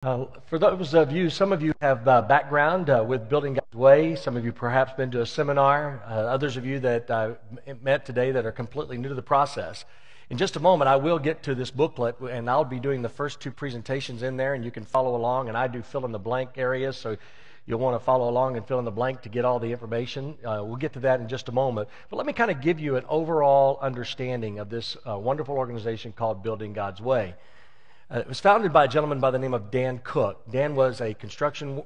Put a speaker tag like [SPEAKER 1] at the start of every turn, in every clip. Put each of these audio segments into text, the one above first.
[SPEAKER 1] For those of you, some of you have background with Building God's Way. Some of you perhaps been to a seminar. Others of you that I met today that are completely new to the process. In just a moment, I will get to this booklet, and I'll be doing the first two presentations in there, and you can follow along. And I do fill in the blank areas, so you'll want to follow along and fill in the blank to get all the information. We'll get to that in just a moment. But let me kind of give you an overall understanding of this wonderful organization called Building God's Way. It was founded by a gentleman by the name of Dan Cook. Dan was a construction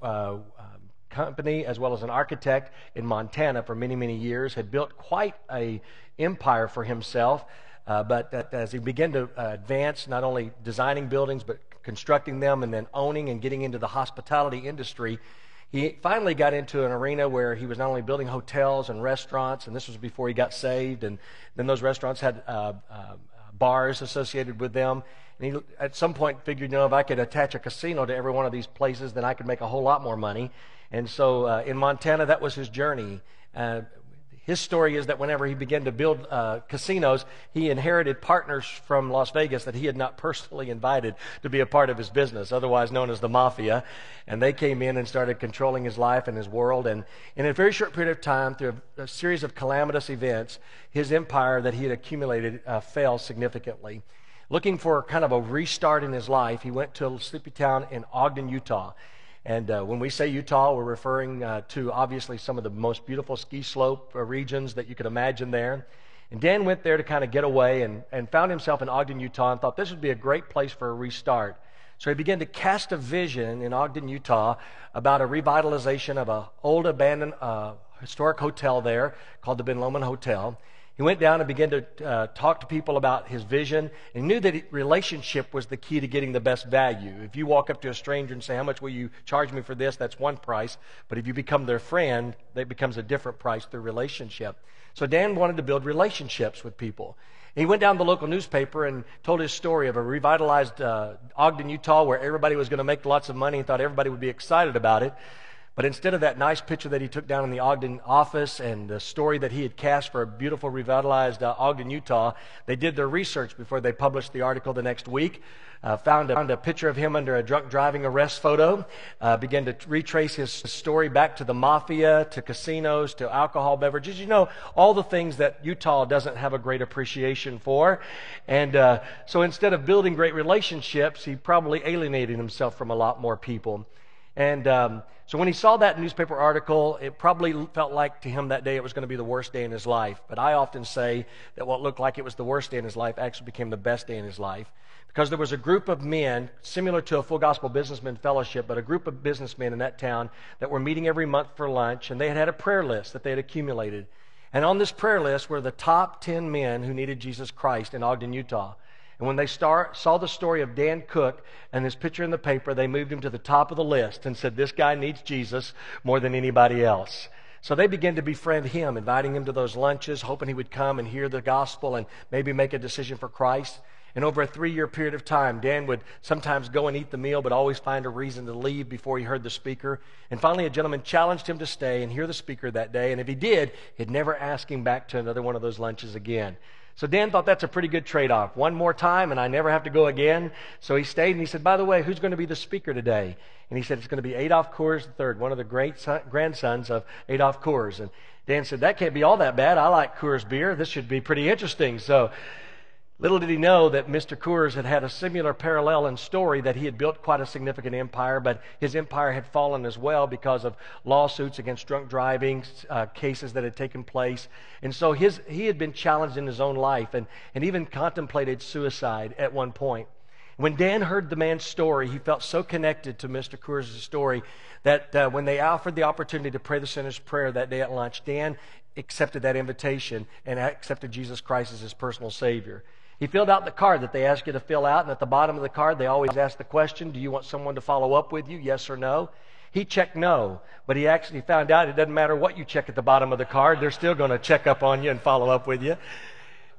[SPEAKER 1] company as well as an architect in Montana for many, many years, had built quite an empire for himself, but as he began to advance, not only designing buildings, but constructing them and then owning and getting into the hospitality industry, he finally got into an arena where he was not only building hotels and restaurants, and this was before he got saved, and then those restaurants had bars associated with them. And he, at some point, figured, if I could attach a casino to every one of these places, then I could make a whole lot more money. And so in Montana, that was his journey. His story is that whenever he began to build casinos, he inherited partners from Las Vegas that he had not personally invited to be a part of his business, otherwise known as the Mafia. And they came in and started controlling his life and his world. And in a very short period of time, through a series of calamitous events, his empire that he had accumulated fell significantly. Looking for kind of a restart in his life, he went to a sleepy town in Ogden, Utah. And when we say Utah, we're referring to obviously some of the most beautiful ski slope regions that you could imagine there. And Dan went there to kind of get away and found himself in Ogden, Utah, and thought this would be a great place for a restart. So he began to cast a vision in Ogden, Utah about a revitalization of an old abandoned historic hotel there called the Ben Lomond Hotel. He went down and began to talk to people about his vision, and knew that relationship was the key to getting the best value. If you walk up to a stranger and say, "How much will you charge me for this?" that's one price. But if you become their friend, that becomes a different price through relationship. So Dan wanted to build relationships with people. He went down to the local newspaper and told his story of a revitalized Ogden, Utah, where everybody was going to make lots of money and thought everybody would be excited about it. But instead of that nice picture that he took down in the Ogden office and the story that he had cast for a beautiful revitalized Ogden, Utah, they did their research before they published the article the next week, found a picture of him under a drunk driving arrest photo, began to retrace his story back to the Mafia, to casinos, to alcohol beverages, all the things that Utah doesn't have a great appreciation for. And so instead of building great relationships, he probably alienated himself from a lot more people. And so when he saw that newspaper article, it probably felt like to him that day it was going to be the worst day in his life. But I often say that what looked like it was the worst day in his life actually became the best day in his life. Because there was a group of men, similar to a Full Gospel Businessmen Fellowship, but a group of businessmen in that town that were meeting every month for lunch, and they had a prayer list that they had accumulated. And on this prayer list were the top 10 men who needed Jesus Christ in Ogden, Utah. And when they saw the story of Dan Cook and his picture in the paper, they moved him to the top of the list and said, "This guy needs Jesus more than anybody else." So they began to befriend him, inviting him to those lunches, hoping he would come and hear the gospel and maybe make a decision for Christ. And over a 3-year period of time, Dan would sometimes go and eat the meal, but always find a reason to leave before he heard the speaker. And finally, a gentleman challenged him to stay and hear the speaker that day. And if he did, he'd never ask him back to another one of those lunches again. So Dan thought that's a pretty good trade-off. One more time and I never have to go again. So he stayed and he said, "By the way, who's going to be the speaker today?" And he said, "It's going to be Adolph Coors III, one of the great grandsons of Adolph Coors." And Dan said, "That can't be all that bad. I like Coors beer. This should be pretty interesting." So little did he know that Mr. Coors had a similar parallel in story, that he had built quite a significant empire, but his empire had fallen as well because of lawsuits against drunk driving, cases that had taken place. And so he had been challenged in his own life and even contemplated suicide at one point. When Dan heard the man's story, he felt so connected to Mr. Coors' story that when they offered the opportunity to pray the sinner's prayer that day at lunch, Dan accepted that invitation and accepted Jesus Christ as his personal Savior. He filled out the card that they ask you to fill out, and at the bottom of the card, they always ask the question, "Do you want someone to follow up with you, yes or no?" He checked no, but he actually found out it doesn't matter what you check at the bottom of the card, they're still going to check up on you and follow up with you.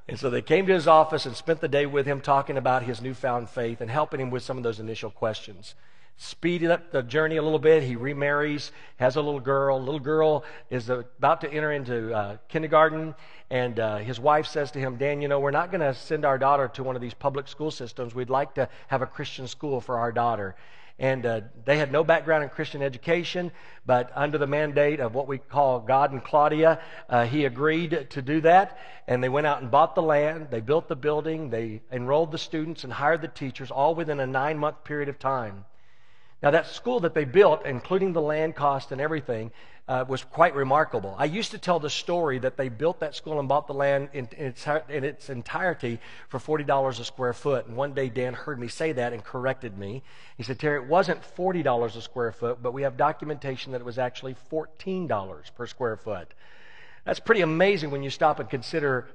[SPEAKER 1] And so they came to his office and spent the day with him talking about his newfound faith and helping him with some of those initial questions. Speeded up the journey a little bit. He remarries, has a little girl. Little girl is about to enter into kindergarten, and his wife says to him, "Dan, we're not going to send our daughter to one of these public school systems. We'd like to have a Christian school for our daughter." And they had no background in Christian education, but under the mandate of what we call God and Claudia, he agreed to do that. And they went out and bought the land. They built the building. They enrolled the students and hired the teachers, all within a 9-month period of time. Now, that school that they built, including the land cost and everything, was quite remarkable. I used to tell the story that they built that school and bought the land in its entirety for $40 a square foot. And one day Dan heard me say that and corrected me. He said, "Terry, it wasn't $40 a square foot, but we have documentation that it was actually $14 per square foot." That's pretty amazing when you stop and consider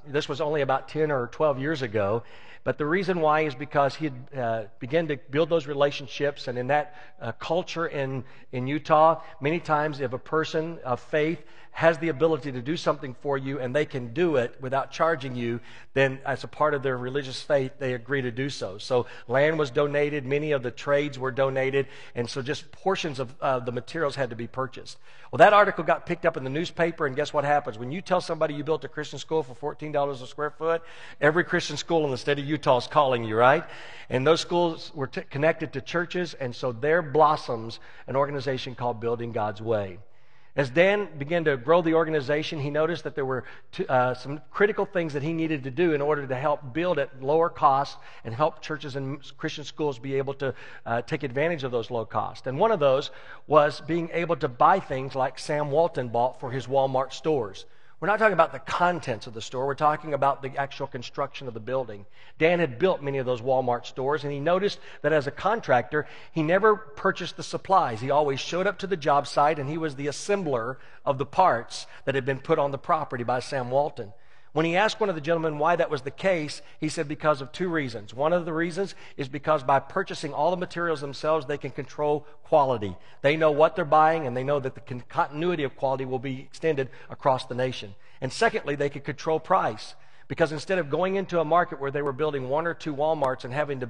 [SPEAKER 1] this was only about 10 or 12 years ago. But the reason why is because he had begun to build those relationships. And in that culture in Utah, many times if a person of faith has the ability to do something for you and they can do it without charging you, then as a part of their religious faith, they agree to do so. So land was donated, many of the trades were donated, and so just portions of the materials had to be purchased. Well, that article got picked up in the newspaper, and guess what happens? When you tell somebody you built a Christian school for $14 a square foot, every Christian school in the state of Utah is calling you, right? And those schools were connected to churches, and so there blossoms an organization called Building God's Way. As Dan began to grow the organization, he noticed that there were some critical things that he needed to do in order to help build at lower cost and help churches and Christian schools be able to take advantage of those low costs. And one of those was being able to buy things like Sam Walton bought for his Walmart stores. We're not talking about the contents of the store. We're talking about the actual construction of the building. Dan had built many of those Walmart stores, and he noticed that as a contractor, he never purchased the supplies. He always showed up to the job site, and he was the assembler of the parts that had been put on the property by Sam Walton. When he asked one of the gentlemen why that was the case, he said because of 2 reasons. One of the reasons is because by purchasing all the materials themselves, they can control quality. They know what they're buying, and they know that the continuity of quality will be extended across the nation. And secondly, they could control price. Because instead of going into a market where they were building 1 or 2 Walmarts and having to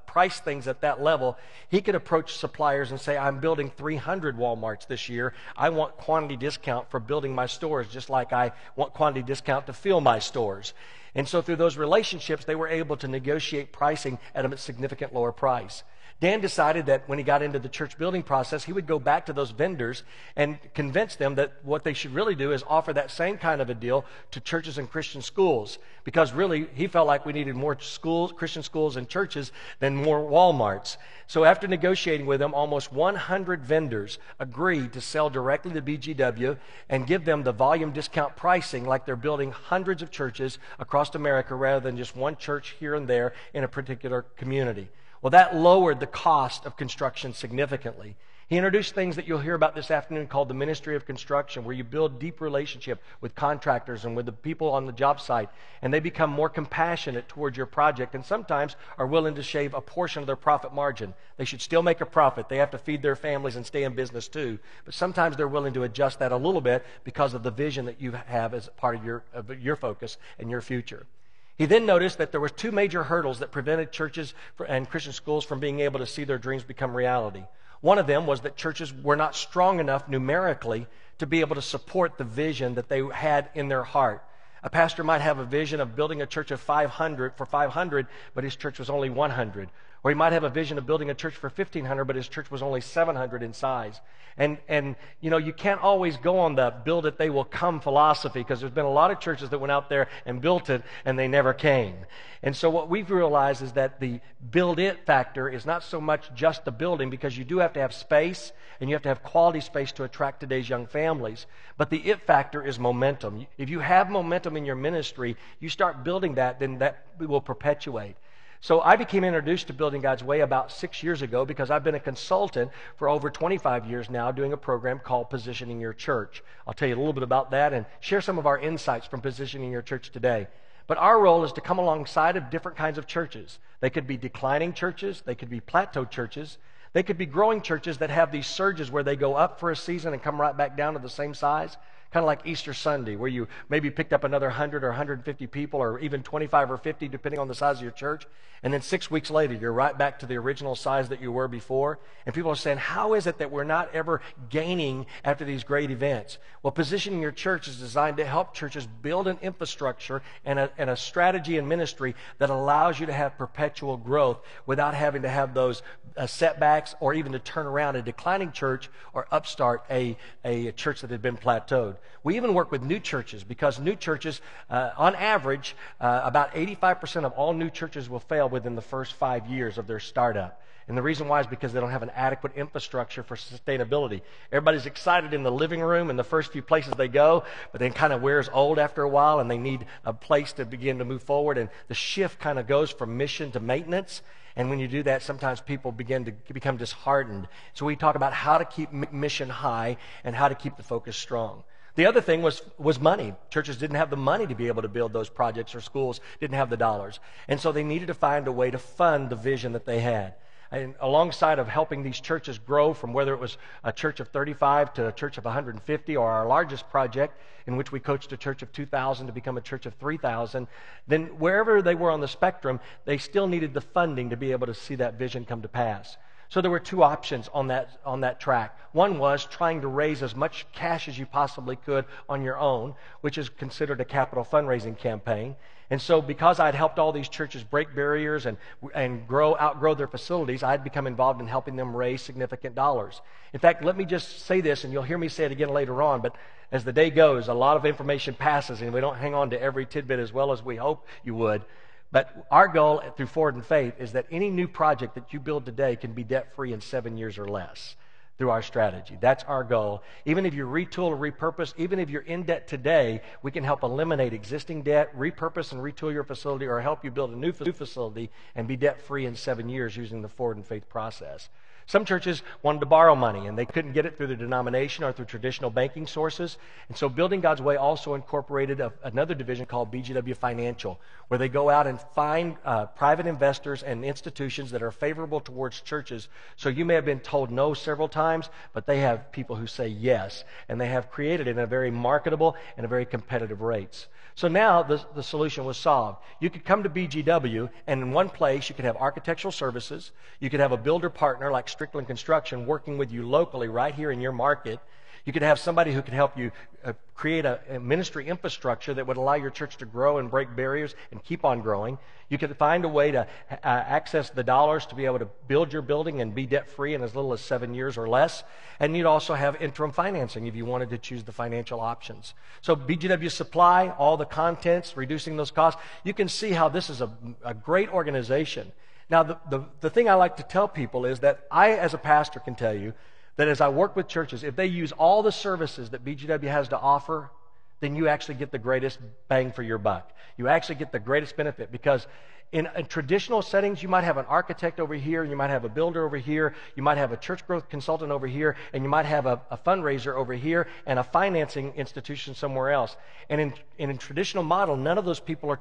[SPEAKER 1] price things at that level, he could approach suppliers and say, "I'm building 300 Walmarts this year. I want quantity discount for building my stores, just like I want quantity discount to fill my stores." And so through those relationships, they were able to negotiate pricing at a significant lower price. Dan decided that when he got into the church building process, he would go back to those vendors and convince them that what they should really do is offer that same kind of a deal to churches and Christian schools. Because really, he felt like we needed more schools, Christian schools and churches than more Walmarts. So after negotiating with them, almost 100 vendors agreed to sell directly to BGW and give them the volume discount pricing like they're building hundreds of churches across America rather than just one church here and there in a particular community. Well, that lowered the cost of construction significantly. He introduced things that you'll hear about this afternoon called the Ministry of Construction, where you build deep relationship with contractors and with the people on the job site, and they become more compassionate towards your project and sometimes are willing to shave a portion of their profit margin. They should still make a profit. They have to feed their families and stay in business too, but sometimes they're willing to adjust that a little bit because of the vision that you have as part of your focus and your future. He then noticed that there were 2 major hurdles that prevented churches and Christian schools from being able to see their dreams become reality. One of them was that churches were not strong enough numerically to be able to support the vision that they had in their heart. A pastor might have a vision of building a church of 500, but his church was only 100. Or he might have a vision of building a church for 1,500, but his church was only 700 in size. And you know, you can't always go on the build it, they will come philosophy, because there's been a lot of churches that went out there and built it, and they never came. And so what we've realized is that the build it factor is not so much just the building, because you do have to have space, and you have to have quality space to attract today's young families. But the it factor is momentum. If you have momentum in your ministry, you start building that, then that will perpetuate. So I became introduced to Building God's Way about 6 years ago because I've been a consultant for over 25 years now doing a program called Positioning Your Church. I'll tell you a little bit about that and share some of our insights from Positioning Your Church today. But our role is to come alongside of different kinds of churches. They could be declining churches. They could be plateau churches. They could be growing churches that have these surges where they go up for a season and come right back down to the same size. kind of like Easter Sunday, where you maybe picked up another 100 or 150 people, or even 25 or 50, depending on the size of your church. And then 6 weeks later, you're right back to the original size that you were before. And people are saying, how is it that we're not ever gaining after these great events? Well, positioning your church is designed to help churches build an infrastructure and a strategy and ministry that allows you to have perpetual growth without having to have those setbacks, or even to turn around a declining church or upstart a church that had been plateaued. We even work with new churches, because new churches, on average, about 85% of all new churches will fail within the first 5 years of their startup. And the reason why is because they don't have an adequate infrastructure for sustainability. Everybody's excited in the living room and the first few places they go, but then kind of wears old after a while, and they need a place to begin to move forward. And the shift kind of goes from mission to maintenance. And when you do that, sometimes people begin to become disheartened. So we talk about how to keep mission high and how to keep the focus strong. The other thing was money. Churches didn't have the money to be able to build those projects, or schools didn't have the dollars. And so they needed to find a way to fund the vision that they had. And alongside of helping these churches grow from whether it was a church of 35 to a church of 150, or our largest project in which we coached a church of 2,000 to become a church of 3,000, then wherever they were on the spectrum, they still needed the funding to be able to see that vision come to pass. So there were two options on that track. One was trying to raise as much cash as you possibly could on your own, which is considered a capital fundraising campaign. And so because I'd helped all these churches break barriers and outgrow their facilities, I'd become involved in helping them raise significant dollars. In fact, let me just say this, and you'll hear me say it again later on, but as the day goes, a lot of information passes, and we don't hang on to every tidbit as well as we hope you would. But our goal through Forward in Faith is that any new project that you build today can be debt-free in 7 years or less through our strategy. That's our goal. Even if you retool or repurpose, even if you're in debt today, we can help eliminate existing debt, repurpose and retool your facility, or help you build a new facility and be debt-free in 7 years using the Forward in Faith process. Some churches wanted to borrow money, and they couldn't get it through the denomination or through traditional banking sources. And so Building God's Way also incorporated another division called BGW Financial, where they go out and find private investors and institutions that are favorable towards churches. So you may have been told no several times, but they have people who say yes, and they have created it in a very marketable and a very competitive rates. So now the solution was solved. You could come to BGW, and in one place you could have architectural services. You could have a builder partner like Strickland Construction working with you locally right here in your market. You could have somebody who could help you create a ministry infrastructure that would allow your church to grow and break barriers and keep on growing. You could find a way to access the dollars to be able to build your building and be debt-free in as little as 7 years or less. And you'd also have interim financing if you wanted to choose the financial options. So BGW Supply, all the contents, reducing those costs. You can see how this is a great organization. Now, the thing I like to tell people is that I, as a pastor, can tell you that as I work with churches, if they use all the services that BGW has to offer, then you actually get the greatest bang for your buck. You actually get the greatest benefit, because in traditional settings, you might have an architect over here, you might have a builder over here, you might have a church growth consultant over here, and you might have a fundraiser over here and a financing institution somewhere else. And in a traditional model, none of those people are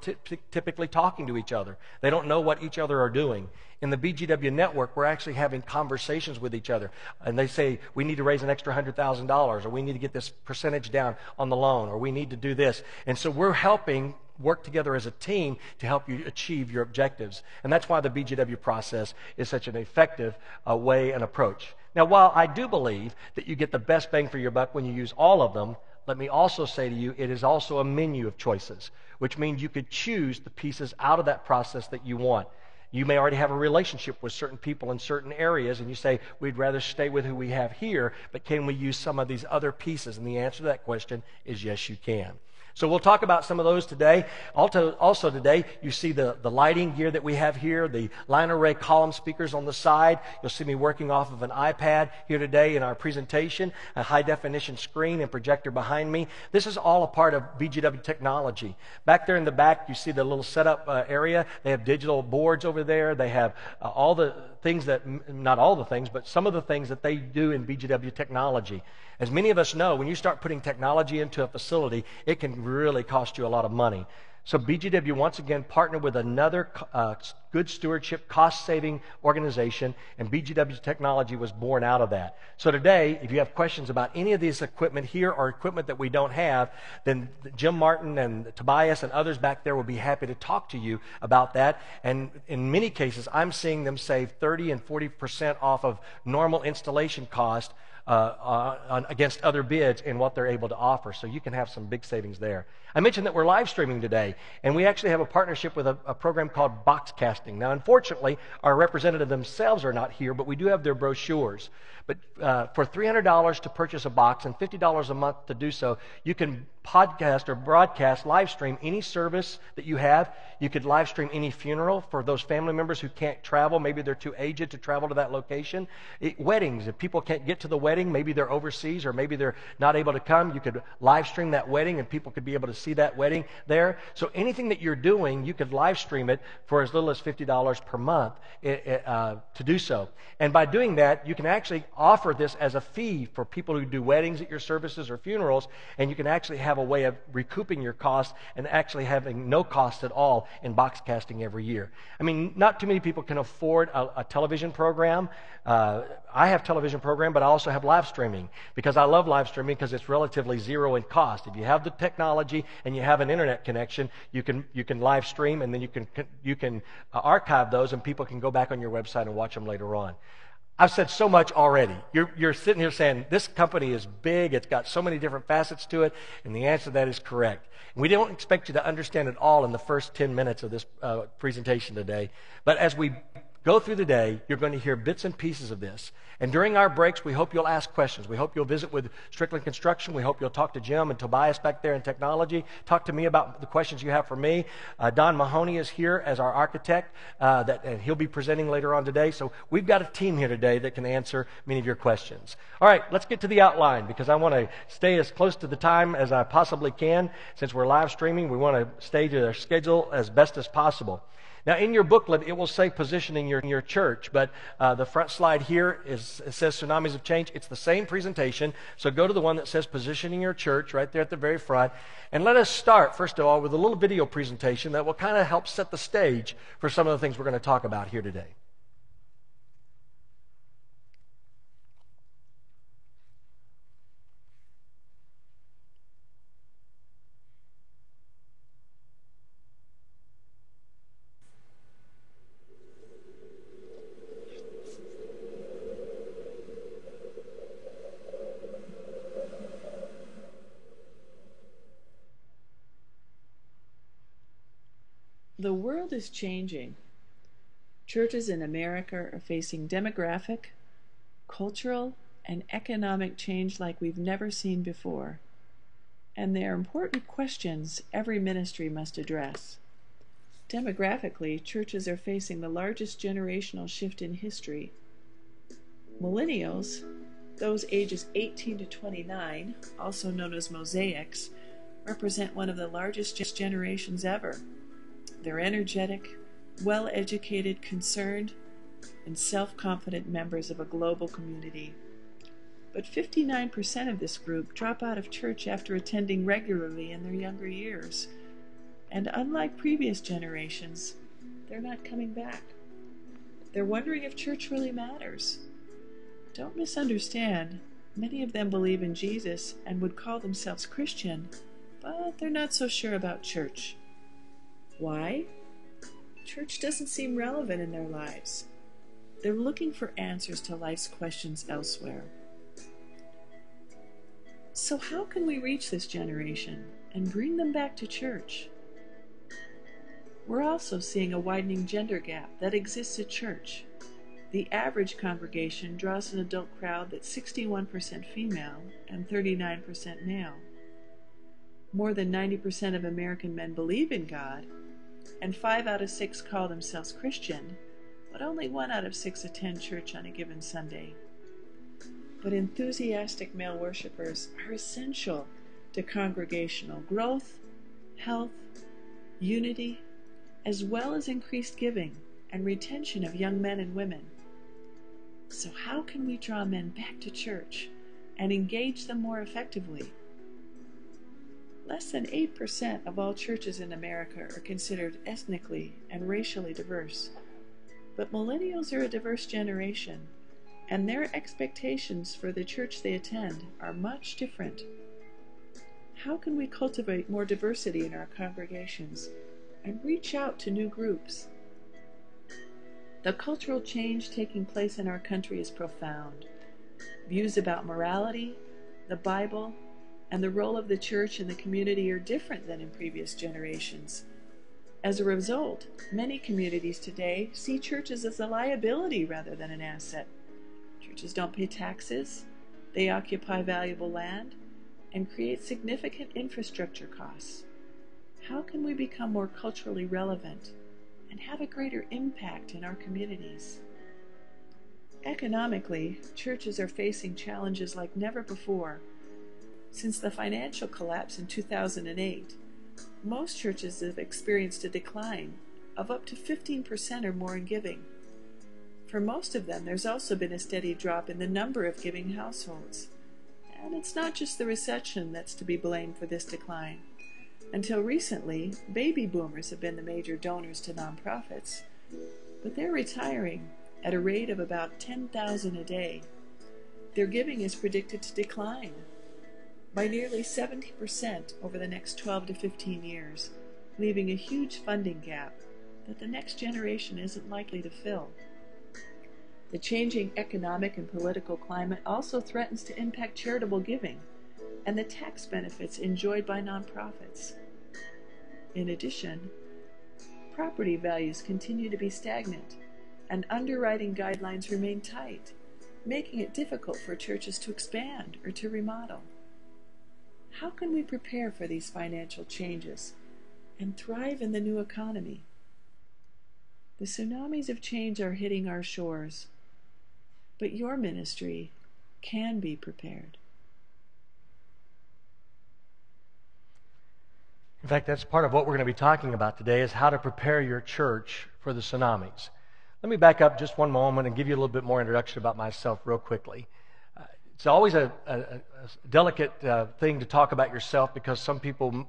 [SPEAKER 1] typically talking to each other. They don't know what each other are doing. In the BGW network, we're actually having conversations with each other. And they say, we need to raise an extra $100,000, or we need to get this percentage down on the loan, or we need to do this. And so we're helping work together as a team to help you achieve your objectives. And that's why the BGW process is such an effective way and approach. Now, while I do believe that you get the best bang for your buck when you use all of them, let me also say to you, it is also a menu of choices, which means you could choose the pieces out of that process that you want. You may already have a relationship with certain people in certain areas, and you say, we'd rather stay with who we have here, but can we use some of these other pieces? And the answer to that question is yes, you can. So we'll talk about some of those today. Also today, you see the lighting gear that we have here, the line array column speakers on the side. You'll see me working off of an iPad here today in our presentation, a high-definition screen and projector behind me. This is all a part of BGW technology. Back there in the back, you see the little setup area. They have digital boards over there. They have all the things that, not all the things, but some of the things that they do in BGW technology. As many of us know, when you start putting technology into a facility, it can really cost you a lot of money. So BGW once again partnered with another good stewardship, cost-saving organization, and BGW's technology was born out of that. So today, if you have questions about any of these equipment here or equipment that we don't have, then Jim Martin and Tobias and others back there will be happy to talk to you about that. And in many cases, I'm seeing them save 30 and 40% off of normal installation cost against other bids in what they're able to offer. So you can have some big savings there. I mentioned that we're live streaming today, and we actually have a partnership with a program called Boxcasting. Now, unfortunately, our representative themselves are not here, but we do have their brochures. But for $300 to purchase a box and $50 a month to do so, you can podcast or broadcast, live stream any service that you have. You could live stream any funeral for those family members who can't travel. Maybe they're too aged to travel to that location. Weddings, if people can't get to the wedding, maybe they're overseas or maybe they're not able to come, you could live stream that wedding and people could be able to see that wedding there. So anything that you're doing, you could live stream it for as little as $50 per month to do so. And by doing that, you can actually offer this as a fee for people who do weddings at your services or funerals, and you can actually have a way of recouping your costs and actually having no cost at all in boxcasting every year. I mean, not too many people can afford a television program. I have television program, but I also have live streaming because I love live streaming because it's relatively zero in cost. If you have the technology and you have an internet connection, you can live stream, and then you can archive those, and people can go back on your website and watch them later on. I've said so much already. You're sitting here saying, this company is big, it's got so many different facets to it, and the answer to that is correct. We don't expect you to understand it all in the first 10 minutes of this presentation today, but as we go through the day, you're going to hear bits and pieces of this. And during our breaks, we hope you'll ask questions. We hope you'll visit with Strickland Construction. We hope you'll talk to Jim and Tobias back there in technology. Talk to me about the questions you have for me. Don Mahoney is here as our architect, and he'll be presenting later on today. So we've got a team here today that can answer many of your questions. All right, let's get to the outline because I want to stay as close to the time as I possibly can. Since we're live streaming, we want to stay to our schedule as best as possible. Now, in your booklet, it will say positioning your church, but the front slide here it says Tsunamis of Change. It's the same presentation, so go to the one that says positioning your church right there at the very front. And let us start, first of all, with a little video presentation that will kind of help set the stage for some of the things we're going to talk about here today.
[SPEAKER 2] The world is changing. Churches in America are facing demographic, cultural, and economic change like we've never seen before. And they are important questions every ministry must address. Demographically, churches are facing the largest generational shift in history. Millennials, those ages 18 to 29, also known as mosaics, represent one of the largest generations ever. They're energetic, well-educated, concerned, and self-confident members of a global community. But 59% of this group drop out of church after attending regularly in their younger years. And unlike previous generations, they're not coming back. They're wondering if church really matters. Don't misunderstand. Many of them believe in Jesus and would call themselves Christian, but they're not so sure about church. Why? Church doesn't seem relevant in their lives. They're looking for answers to life's questions elsewhere. So how can we reach this generation and bring them back to church? We're also seeing a widening gender gap that exists at church. The average congregation draws an adult crowd that's 61% female and 39% male. More than 90% of American men believe in God, and 5 out of 6 call themselves Christian, but only 1 out of 6 attend church on a given Sunday. But enthusiastic male worshipers are essential to congregational growth, health, unity, as well as increased giving and retention of young men and women. So how can we draw men back to church and engage them more effectively? Less than 8% of all churches in America are considered ethnically and racially diverse, But millennials are a diverse generation, and their expectations for the church they attend are much different. How can we cultivate more diversity in our congregations and reach out to new groups? The cultural change taking place in our country is profound. Views about morality, the Bible, and the role of the church in the community are different than in previous generations. As a result, many communities today see churches as a liability rather than an asset. Churches don't pay taxes, they occupy valuable land, and create significant infrastructure costs. How can we become more culturally relevant and have a greater impact in our communities? Economically, churches are facing challenges like never before. Since the financial collapse in 2008, most churches have experienced a decline of up to 15% or more in giving. For most of them, there's also been a steady drop in the number of giving households. And it's not just the recession that's to be blamed for this decline. Until recently, baby boomers have been the major donors to nonprofits, but they're retiring at a rate of about 10,000 a day. Their giving is predicted to decline by nearly 70% over the next 12 to 15 years, leaving a huge funding gap that the next generation isn't likely to fill. The changing economic and political climate also threatens to impact charitable giving and the tax benefits enjoyed by nonprofits. In addition, property values continue to be stagnant, and underwriting guidelines remain tight, making it difficult for churches to expand or to remodel. How can we prepare for these financial changes and thrive in the new economy? The tsunamis of change are hitting our shores, but your ministry can be prepared.
[SPEAKER 1] In fact, that's part of what we're going to be talking about today, is how to prepare your church for the tsunamis. Let me back up just one moment and give you a little bit more introduction about myself real quickly. It's always a delicate thing to talk about yourself, because some people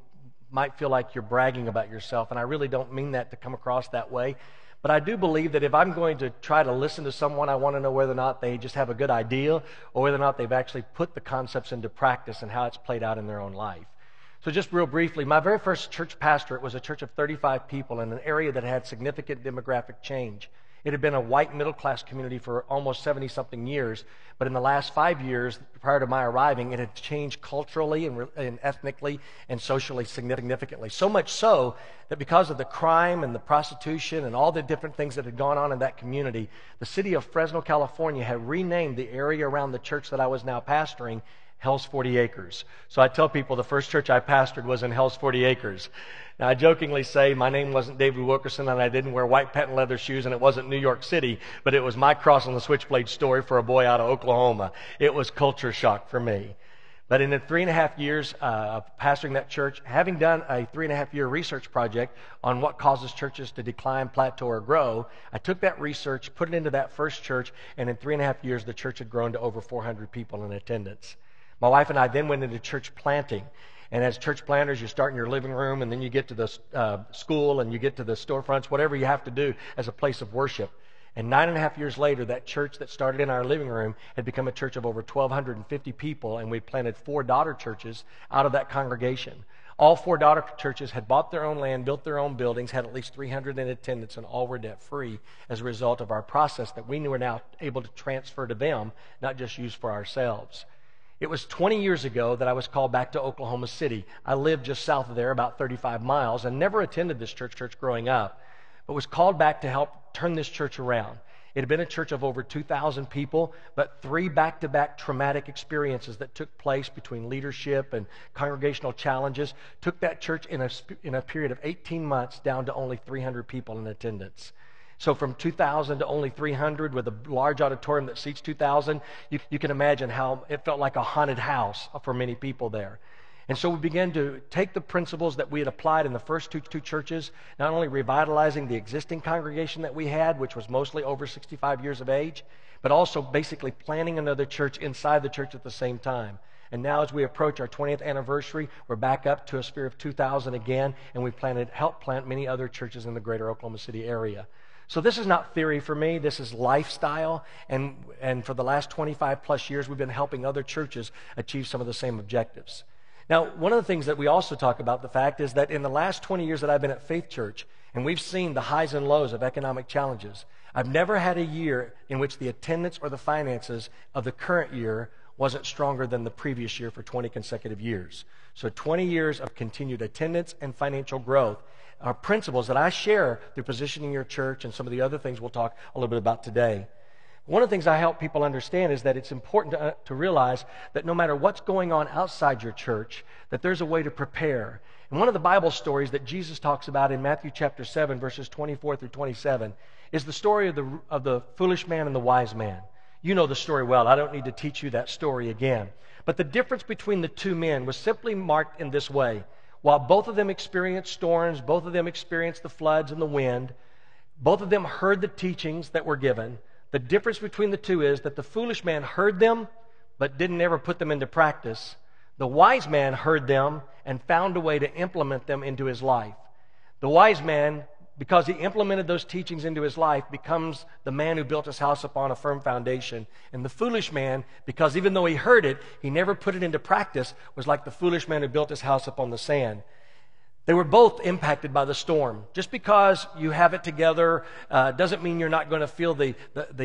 [SPEAKER 1] might feel like you're bragging about yourself, and I really don't mean that to come across that way. But I do believe that if I'm going to try to listen to someone, I want to know whether or not they just have a good idea or whether or not they've actually put the concepts into practice and how it's played out in their own life. So just real briefly, my very first church pastorate was a church of 35 people in an area that had significant demographic change. It had been a white middle-class community for almost 70-something years, but in the last 5 years, prior to my arriving, it had changed culturally and ethnically and socially significantly. So much so that because of the crime and the prostitution and all the different things that had gone on in that community, the city of Fresno, California had renamed the area around the church that I was now pastoring Hell's 40 Acres. So I tell people the first church I pastored was in Hell's 40 Acres. Now, I jokingly say my name wasn't David Wilkerson and I didn't wear white patent leather shoes and it wasn't New York City, but it was my cross on the switchblade story for a boy out of Oklahoma. It was culture shock for me. But in the 3.5 years of pastoring that church, having done a 3.5-year research project on what causes churches to decline, plateau, or grow, I took that research, put it into that first church, and in 3.5 years, the church had grown to over 400 people in attendance. My wife and I then went into church planting. And as church planters, you start in your living room, and then you get to the school, and you get to the storefronts, whatever you have to do as a place of worship. And 9.5 years later, that church that started in our living room had become a church of over 1,250 people, and we planted 4 daughter churches out of that congregation. All 4 daughter churches had bought their own land, built their own buildings, had at least 300 in attendance, and all were debt-free as a result of our process that we were now able to transfer to them, not just use for ourselves. It was 20 years ago that I was called back to Oklahoma City. I lived just south of there, about 35 miles, and never attended this church growing up, but was called back to help turn this church around. It had been a church of over 2,000 people, but 3 back-to-back traumatic experiences that took place between leadership and congregational challenges took that church in a period of 18 months down to only 300 people in attendance. So from 2,000 to only 300 with a large auditorium that seats 2,000, you can imagine how it felt like a haunted house for many people there. And so we began to take the principles that we had applied in the first two churches, not only revitalizing the existing congregation that we had, which was mostly over 65 years of age, but also basically planning another church inside the church at the same time. And now as we approach our 20th anniversary, we're back up to a sphere of 2,000 again, and we helped plant many other churches in the greater Oklahoma City area. So this is not theory for me. This is lifestyle. And for the last 25 plus years, we've been helping other churches achieve some of the same objectives. Now, one of the things that we also talk about, the fact is that in the last 20 years that I've been at Faith Church, and we've seen the highs and lows of economic challenges, I've never had a year in which the attendance or the finances of the current year wasn't stronger than the previous year for 20 consecutive years. So 20 years of continued attendance and financial growth are principles that I share through positioning your church and some of the other things we'll talk a little bit about today. One of the things I help people understand is that it's important to realize that no matter what's going on outside your church, that there's a way to prepare. And one of the Bible stories that Jesus talks about in Matthew chapter 7, verses 24 through 27, is the story of the foolish man and the wise man. You know the story well. I don't need to teach you that story again. But the difference between the two men was simply marked in this way. While both of them experienced storms, both of them experienced the floods and the wind, both of them heard the teachings that were given, the difference between the two is that the foolish man heard them, but didn't ever put them into practice. The wise man heard them and found a way to implement them into his life. The wise man, because he implemented those teachings into his life, becomes the man who built his house upon a firm foundation. And the foolish man, because even though he heard it, he never put it into practice, was like the foolish man who built his house upon the sand. They were both impacted by the storm. Just because you have it together doesn't mean you're not going to feel the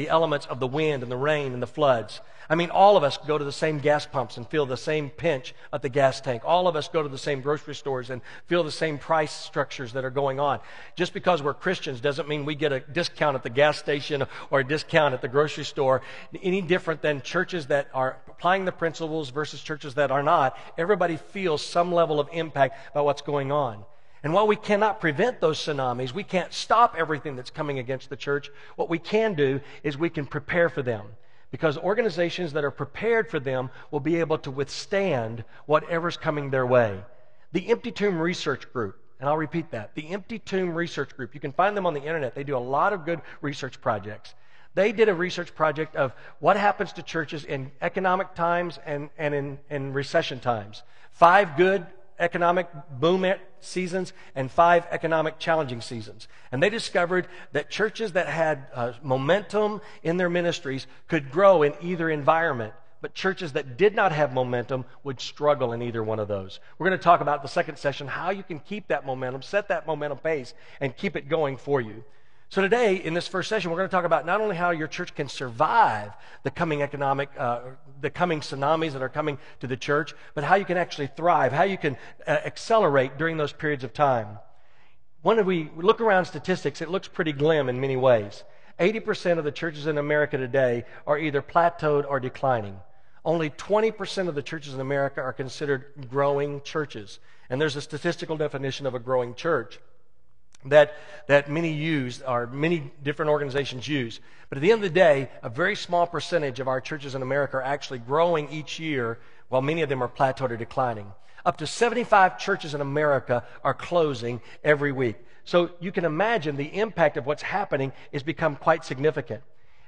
[SPEAKER 1] elements of the wind and the rain and the floods. I mean, all of us go to the same gas pumps and feel the same pinch at the gas tank. All of us go to the same grocery stores and feel the same price structures that are going on. Just because we're Christians doesn't mean we get a discount at the gas station or a discount at the grocery store, any different than churches that are applying the principles versus churches that are not. Everybody feels some level of impact by what's going on. And while we cannot prevent those tsunamis, we can't stop everything that's coming against the church, what we can do is we can prepare for them. Because organizations that are prepared for them will be able to withstand whatever's coming their way. The Empty Tomb Research Group, and I'll repeat that, the Empty Tomb Research Group, you can find them on the internet. They do a lot of good research projects. They did a research project of what happens to churches in economic times and in recession times. 5 good economic boom seasons and 5 economic challenging seasons. And they discovered that churches that had momentum in their ministries could grow in either environment, but churches that did not have momentum would struggle in either one of those. We're going to talk about the second session, how you can keep that momentum, set that momentum pace, and keep it going for you. So today, in this first session, we're going to talk about not only how your church can survive the coming the coming tsunamis that are coming to the church, but how you can actually thrive, how you can accelerate during those periods of time. When we look around statistics, it looks pretty glim in many ways. 80% of the churches in America today are either plateaued or declining. Only 20% of the churches in America are considered growing churches. And there's a statistical definition of a growing church that many use, or many different organizations use. But at the end of the day, a very small percentage of our churches in America are actually growing each year, while many of them are plateaued or declining. Up to 75 churches in America are closing every week. So you can imagine the impact of what's happening has become quite significant.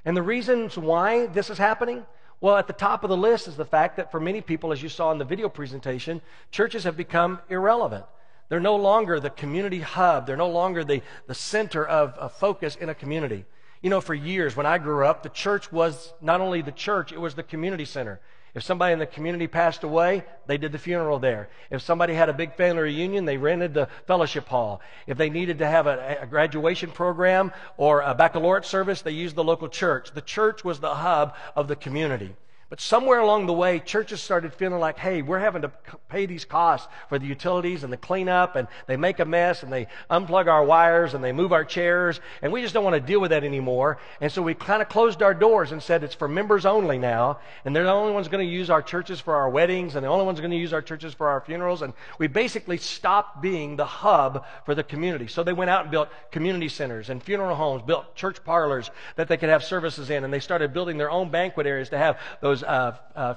[SPEAKER 1] And the reasons why this is happening? Well, at the top of the list is the fact that for many people, as you saw in the video presentation, churches have become irrelevant. They're no longer the community hub. They're no longer the center of focus in a community. You know, for years when I grew up, the church was not only the church, it was the community center. If somebody in the community passed away, they did the funeral there. If somebody had a big family reunion, they rented the fellowship hall. If they needed to have a graduation program or a baccalaureate service, they used the local church. The church was the hub of the community. But somewhere along the way, churches started feeling like, hey, we're having to pay these costs for the utilities and the cleanup, and they make a mess, and they unplug our wires, and they move our chairs, and we just don't want to deal with that anymore. And so we kind of closed our doors and said it's for members only now, and they're the only ones going to use our churches for our weddings, and the only ones going to use our churches for our funerals, and we basically stopped being the hub for the community. So they went out and built community centers and funeral homes, built church parlors that they could have services in, and they started building their own banquet areas to have those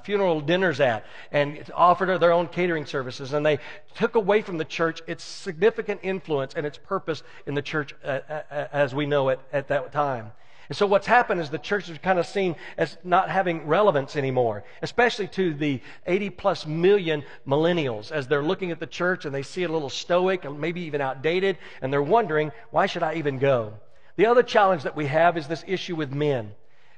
[SPEAKER 1] funeral dinners at, and offered their own catering services. And they took away from the church its significant influence and its purpose in the church as we know it at that time. And so what's happened is the church is kind of seen as not having relevance anymore, especially to the 80+ million millennials as they're looking at the church and they see it a little stoic and maybe even outdated, and they're wondering, why should I even go? The other challenge that we have is this issue with men.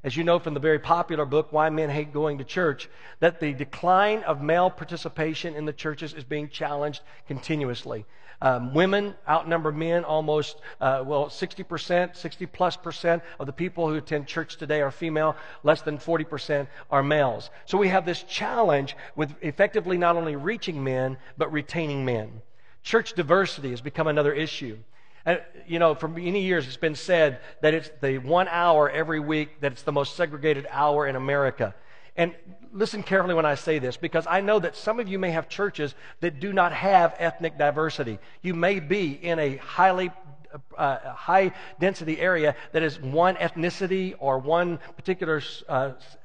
[SPEAKER 1] As you know from the very popular book, Why Men Hate Going to Church, that the decline of male participation in the churches is being challenged continuously. Women outnumber men almost, 60%, 60+% of the people who attend church today are female. Less than 40% are males. So we have this challenge with effectively not only reaching men, but retaining men. Church diversity has become another issue. For many years it's been said that it's the 1 hour every week that it's the most segregated hour in America. And listen carefully when I say this, because I know that some of you may have churches that do not have ethnic diversity. You may be in a high density area that is one ethnicity or one particular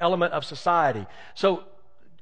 [SPEAKER 1] element of society. So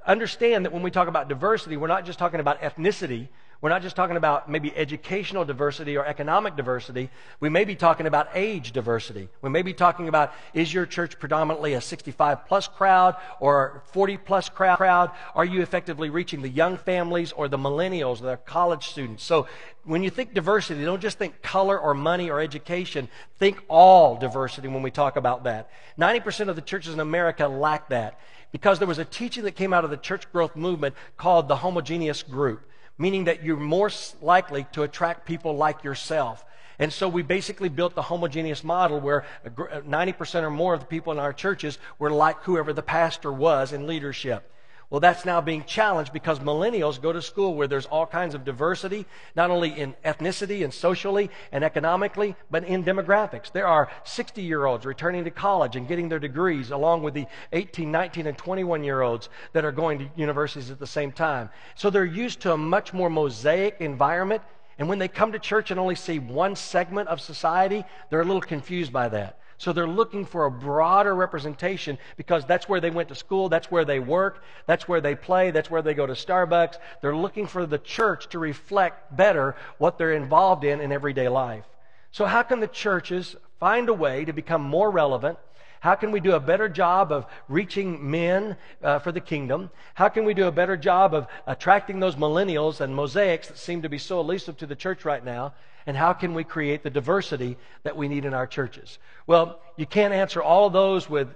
[SPEAKER 1] understand that when we talk about diversity, we're not just talking about ethnicity. We're not just talking about maybe educational diversity or economic diversity. We may be talking about age diversity. We may be talking about, is your church predominantly a 65-plus crowd or 40-plus crowd? Are you effectively reaching the young families or the millennials or the college students? So when you think diversity, don't just think color or money or education. Think all diversity when we talk about that. 90% of the churches in America lack that because there was a teaching that came out of the church growth movement called the homogeneous group, meaning that you're more likely to attract people like yourself. And so we basically built the homogeneous model where 90% or more of the people in our churches were like whoever the pastor was in leadership. Well, that's now being challenged because millennials go to school where there's all kinds of diversity, not only in ethnicity and socially and economically, but in demographics. There are 60-year-olds returning to college and getting their degrees, along with the 18, 19, and 21-year-olds that are going to universities at the same time. So they're used to a much more mosaic environment, and when they come to church and only see one segment of society, they're a little confused by that. So they're looking for a broader representation because that's where they went to school, that's where they work, that's where they play, that's where they go to Starbucks. They're looking for the church to reflect better what they're involved in everyday life. So how can the churches find a way to become more relevant? How can we do a better job of reaching men for the kingdom? How can we do a better job of attracting those millennials and mosaics that seem to be so elusive to the church right now? And how can we create the diversity that we need in our churches? Well, you can't answer all of those with,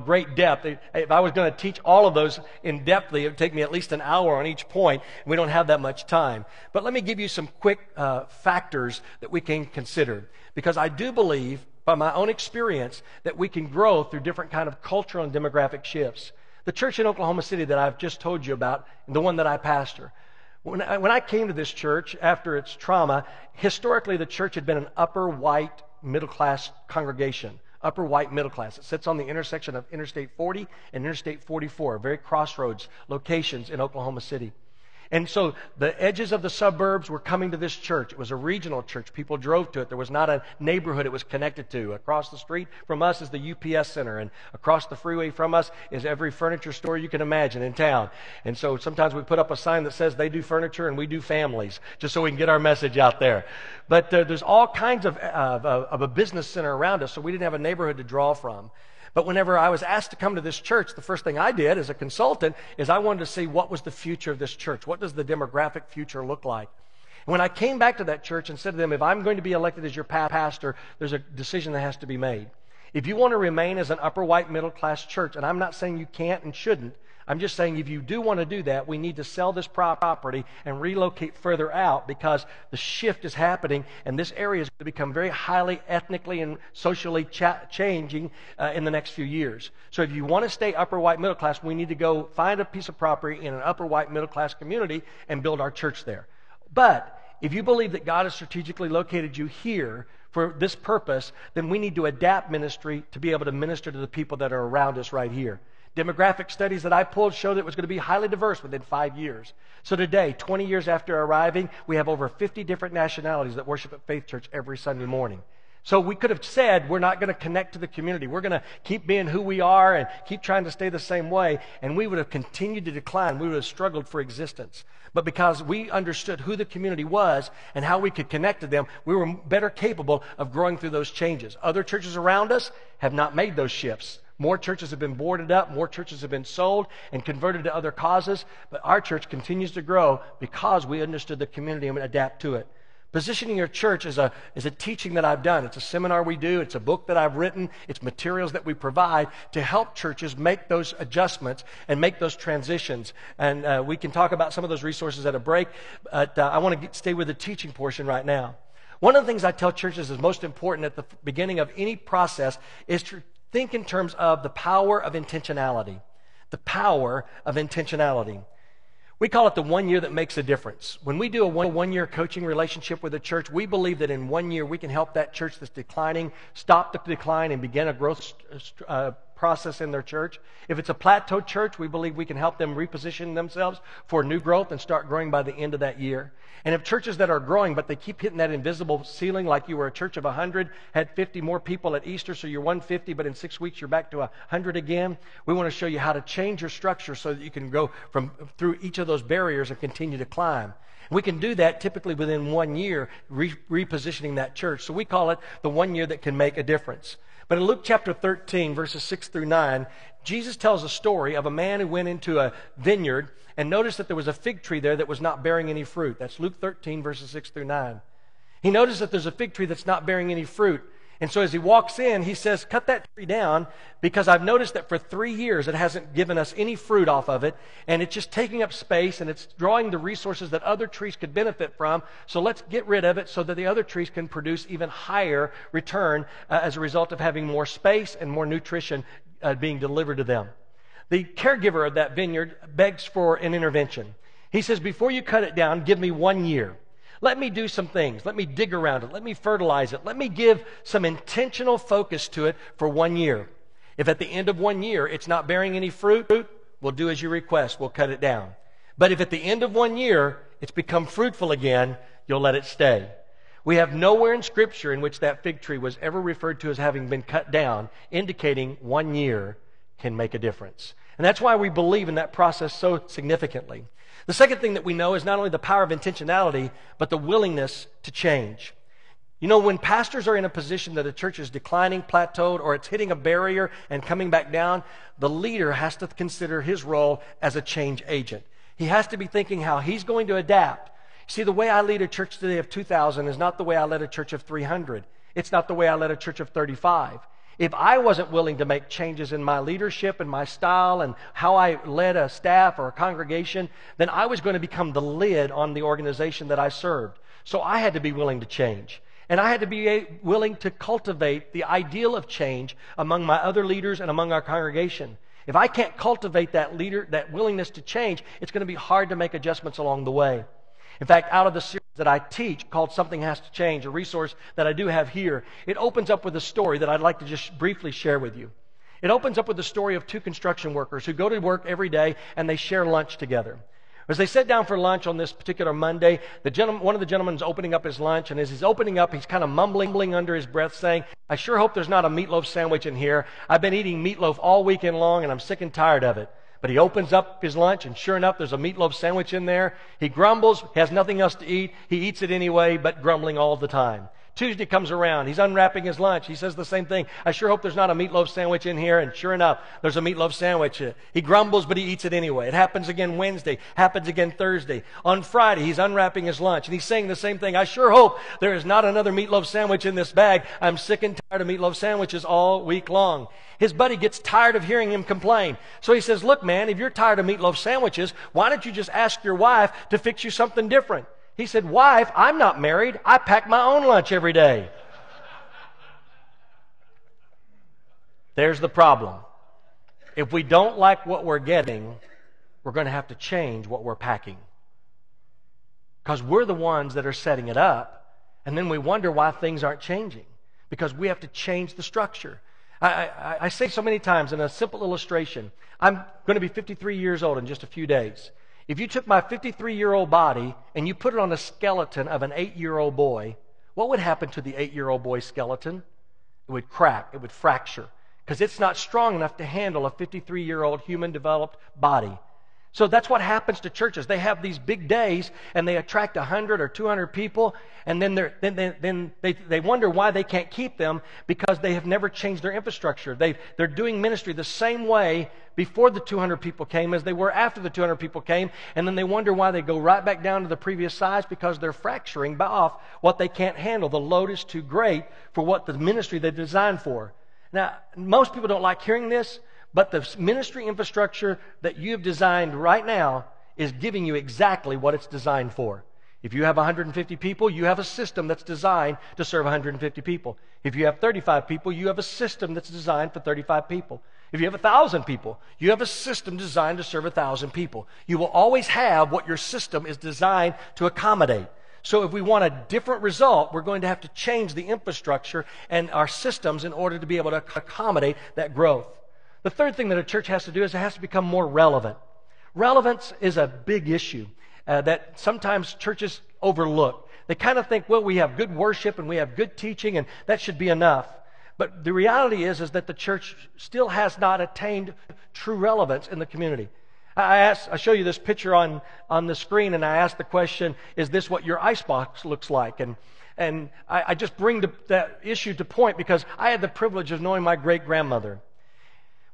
[SPEAKER 1] great depth. If I was going to teach all of those in depthly, it would take me at least an hour on each point. We don't have that much time. But let me give you some quick factors that we can consider. Because I do believe, by my own experience, that we can grow through different kind of cultural and demographic shifts. The church in Oklahoma City that I've just told you about, and the one that I pastor, when I came to this church after its trauma, historically the church had been an upper white middle class congregation. Upper white middle class. It sits on the intersection of Interstate 40 and Interstate 44, very crossroads locations in Oklahoma City. And so the edges of the suburbs were coming to this church. It was a regional church. People drove to it. There was not a neighborhood it was connected to. Across the street from us is the UPS Center, and across the freeway from us is every furniture store you can imagine in town. And so sometimes we put up a sign that says they do furniture and we do families, just so we can get our message out there. But there's all kinds of a business center around us, so we didn't have a neighborhood to draw from. But whenever I was asked to come to this church, the first thing I did as a consultant is I wanted to see what was the future of this church. What does the demographic future look like? And when I came back to that church and said to them, if I'm going to be elected as your pastor, there's a decision that has to be made. If you want to remain as an upper white middle class church, and I'm not saying you can't and shouldn't, I'm just saying if you do want to do that, we need to sell this property and relocate further out because the shift is happening and this area is going to become very highly ethnically and socially changing in the next few years. So if you want to stay upper white middle class, we need to go find a piece of property in an upper white middle class community and build our church there. But if you believe that God has strategically located you here for this purpose, then we need to adapt ministry to be able to minister to the people that are around us right here. Demographic studies that I pulled showed that it was going to be highly diverse within 5 years. So today, 20 years after arriving, we have over 50 different nationalities that worship at Faith Church every Sunday morning. So we could have said we're not going to connect to the community. We're going to keep being who we are and keep trying to stay the same way, and we would have continued to decline. We would have struggled for existence. But because we understood who the community was and how we could connect to them, we were better capable of growing through those changes. Other churches around us have not made those shifts. More churches have been boarded up, more churches have been sold and converted to other causes, but our church continues to grow because we understood the community and adapt to it. Positioning your church is a teaching that I've done. It's a seminar we do. It's a book that I've written. It's materials that we provide to help churches make those adjustments and make those transitions. And we can talk about some of those resources at a break, but I want to stay with the teaching portion right now. One of the things I tell churches is most important at the beginning of any process is to think in terms of the power of intentionality. The power of intentionality. We call it the 1 year that makes a difference. When we do a one-year coaching relationship with a church, we believe that in 1 year we can help that church that's declining stop the decline and begin a growth process in their church. If it's a plateaued church, we believe we can help them reposition themselves for new growth and start growing by the end of that year. And if churches that are growing, but they keep hitting that invisible ceiling, like you were a church of 100, had 50 more people at Easter, so you're 150, but in 6 weeks you're back to 100 again, we want to show you how to change your structure so that you can go through each of those barriers and continue to climb. We can do that typically within 1 year, repositioning that church. So we call it the 1 year that can make a difference. But in Luke chapter 13, verses 6 through 9, Jesus tells a story of a man who went into a vineyard and noticed that there was a fig tree there that was not bearing any fruit. That's Luke 13, verses 6 through 9. He noticed that there's a fig tree that's not bearing any fruit. And so as he walks in, he says, cut that tree down because I've noticed that for 3 years it hasn't given us any fruit off of it, and it's just taking up space and it's drawing the resources that other trees could benefit from. So let's get rid of it so that the other trees can produce even higher return as a result of having more space and more nutrition being delivered to them. The caregiver of that vineyard begs for an intervention. He says, before you cut it down, give me 1 year. Let me do some things. Let me dig around it. Let me fertilize it. Let me give some intentional focus to it for 1 year. If at the end of 1 year it's not bearing any fruit, we'll do as you request. We'll cut it down. But if at the end of 1 year it's become fruitful again, you'll let it stay. We have nowhere in Scripture in which that fig tree was ever referred to as having been cut down, indicating 1 year can make a difference. And that's why we believe in that process so significantly. The second thing that we know is not only the power of intentionality, but the willingness to change. You know, when pastors are in a position that a church is declining, plateaued, or it's hitting a barrier and coming back down, the leader has to consider his role as a change agent. He has to be thinking how he's going to adapt. See, the way I lead a church today of 2,000 is not the way I led a church of 300. It's not the way I led a church of 35. If I wasn't willing to make changes in my leadership and my style and how I led a staff or a congregation, then I was going to become the lid on the organization that I served. So I had to be willing to change. And I had to be willing to cultivate the ideal of change among my other leaders and among our congregation. If I can't cultivate that willingness to change, it's going to be hard to make adjustments along the way. In fact, out of the series that I teach called Something Has to Change, a resource that I do have here, it opens up with a story that I'd like to just briefly share with you. It opens up with the story of two construction workers who go to work every day and they share lunch together. As they sit down for lunch on this particular Monday, one of the gentlemen is opening up his lunch, and as he's opening up, he's kind of mumbling under his breath saying, I sure hope there's not a meatloaf sandwich in here. I've been eating meatloaf all weekend long and I'm sick and tired of it. But he opens up his lunch, and sure enough, there's a meatloaf sandwich in there. He grumbles, has nothing else to eat. He eats it anyway, but grumbling all the time. Tuesday comes around. He's unwrapping his lunch. He says the same thing. I sure hope there's not a meatloaf sandwich in here. And sure enough, there's a meatloaf sandwich. He grumbles, but he eats it anyway. It happens again Wednesday. Happens again Thursday. On Friday, he's unwrapping his lunch, and he's saying the same thing. I sure hope there is not another meatloaf sandwich in this bag. I'm sick and tired of meatloaf sandwiches all week long. His buddy gets tired of hearing him complain. So he says, look, man, if you're tired of meatloaf sandwiches, why don't you just ask your wife to fix you something different? He said, wife, I'm not married. I pack my own lunch every day. There's the problem. If we don't like what we're getting, we're going to have to change what we're packing. Because we're the ones that are setting it up, and then we wonder why things aren't changing. Because we have to change the structure. I say so many times in a simple illustration, I'm going to be 53 years old in just a few days. If you took my 53-year-old body and you put it on a skeleton of an 8-year-old boy, what would happen to the 8-year-old boy's skeleton? It would crack. It would fracture because it's not strong enough to handle a 53-year-old human-developed body. So that's what happens to churches. They have these big days, and they attract 100 or 200 people, and then they wonder why they can't keep them, because they have never changed their infrastructure. They're doing ministry the same way before the 200 people came as they were after the 200 people came, and then they wonder why they go right back down to the previous size, because they're fracturing off what they can't handle. The load is too great for what the ministry they designed for. Now, most people don't like hearing this, but the ministry infrastructure that you have designed right now is giving you exactly what it's designed for. If you have 150 people, you have a system that's designed to serve 150 people. If you have 35 people, you have a system that's designed for 35 people. If you have 1,000 people, you have a system designed to serve 1,000 people. You will always have what your system is designed to accommodate. So if we want a different result, we're going to have to change the infrastructure and our systems in order to be able to accommodate that growth. The third thing that a church has to do is it has to become more relevant. Relevance is a big issue that sometimes churches overlook. They kind of think, well, we have good worship and we have good teaching, and that should be enough. But the reality is that the church still has not attained true relevance in the community. I show you this picture on the screen, and I ask the question, is this what your icebox looks like? And I just bring that issue to point because I had the privilege of knowing my great-grandmother.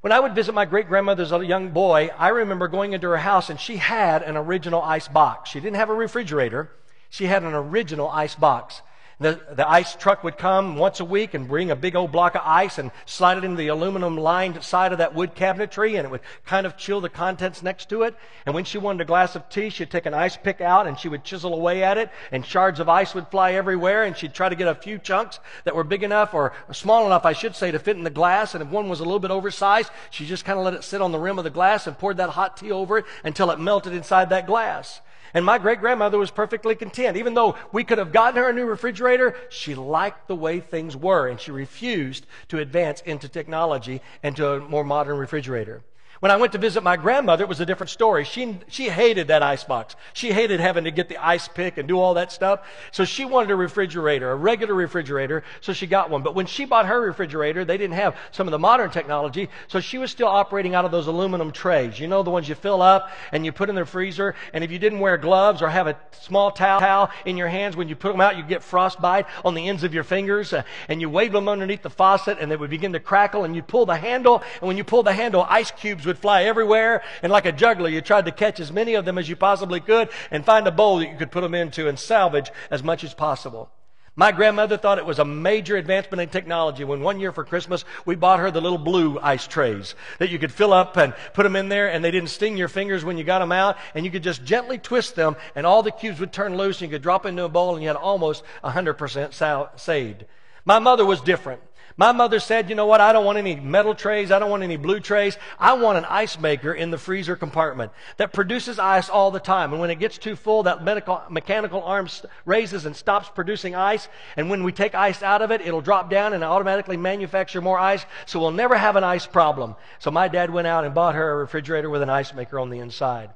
[SPEAKER 1] When I would visit my great-grandmother as a young boy, I remember going into her house, and she had an original ice box. She didn't have a refrigerator. She had an original ice box. The ice truck would come once a week and bring a big old block of ice and slide it into the aluminum-lined side of that wood cabinetry, and it would kind of chill the contents next to it. And when she wanted a glass of tea, she'd take an ice pick out and she would chisel away at it, and shards of ice would fly everywhere, and she'd try to get a few chunks that were big enough, or small enough, I should say, to fit in the glass. And if one was a little bit oversized, she just kind of let it sit on the rim of the glass and poured that hot tea over it until it melted inside that glass. And my great-grandmother was perfectly content. Even though we could have gotten her a new refrigerator, she liked the way things were, and she refused to advance into technology and to a more modern refrigerator. When I went to visit my grandmother, it was a different story. She hated that icebox. She hated having to get the ice pick and do all that stuff. So she wanted a refrigerator, a regular refrigerator, so she got one. But when she bought her refrigerator, they didn't have some of the modern technology, so she was still operating out of those aluminum trays. You know, the ones you fill up and you put in the freezer, and if you didn't wear gloves or have a small towel in your hands, when you put them out, you get frostbite on the ends of your fingers, and you wave them underneath the faucet, and they would begin to crackle, and you pull the handle, and when you pull the handle, ice cubes would fly everywhere, and like a juggler, you tried to catch as many of them as you possibly could and find a bowl that you could put them into and salvage as much as possible. My grandmother thought it was a major advancement in technology when one year for Christmas we bought her the little blue ice trays that you could fill up and put them in there, and they didn't sting your fingers when you got them out, and you could just gently twist them and all the cubes would turn loose, and you could drop into a bowl and you had almost 100% saved. My mother was different. My mother said, you know what, I don't want any metal trays, I don't want any blue trays. I want an ice maker in the freezer compartment that produces ice all the time. And when it gets too full, that mechanical arm raises and stops producing ice. And when we take ice out of it, it'll drop down and automatically manufacture more ice. So we'll never have an ice problem. So my dad went out and bought her a refrigerator with an ice maker on the inside.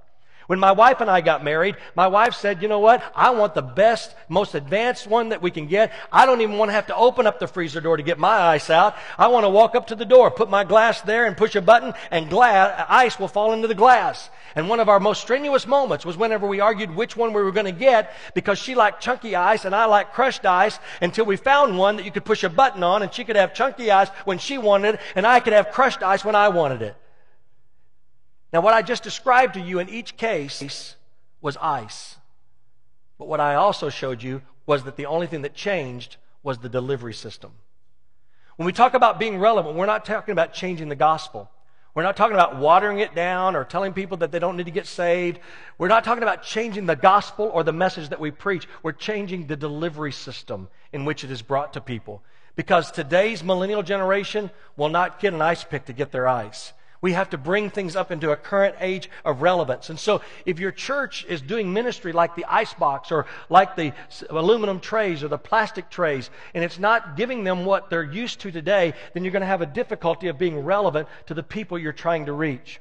[SPEAKER 1] When my wife and I got married, my wife said, you know what, I want the best, most advanced one that we can get. I don't even want to have to open up the freezer door to get my ice out. I want to walk up to the door, put my glass there and push a button, and ice will fall into the glass. And one of our most strenuous moments was whenever we argued which one we were going to get, because she liked chunky ice and I liked crushed ice, until we found one that you could push a button on and she could have chunky ice when she wanted it and I could have crushed ice when I wanted it. Now, what I just described to you in each case was ice. But what I also showed you was that the only thing that changed was the delivery system. When we talk about being relevant, we're not talking about changing the gospel. We're not talking about watering it down or telling people that they don't need to get saved. We're not talking about changing the gospel or the message that we preach. We're changing the delivery system in which it is brought to people. Because today's millennial generation will not get an ice pick to get their ice. We have to bring things up into a current age of relevance. And so if your church is doing ministry like the icebox or like the aluminum trays or the plastic trays, and it's not giving them what they're used to today, then you're going to have a difficulty of being relevant to the people you're trying to reach.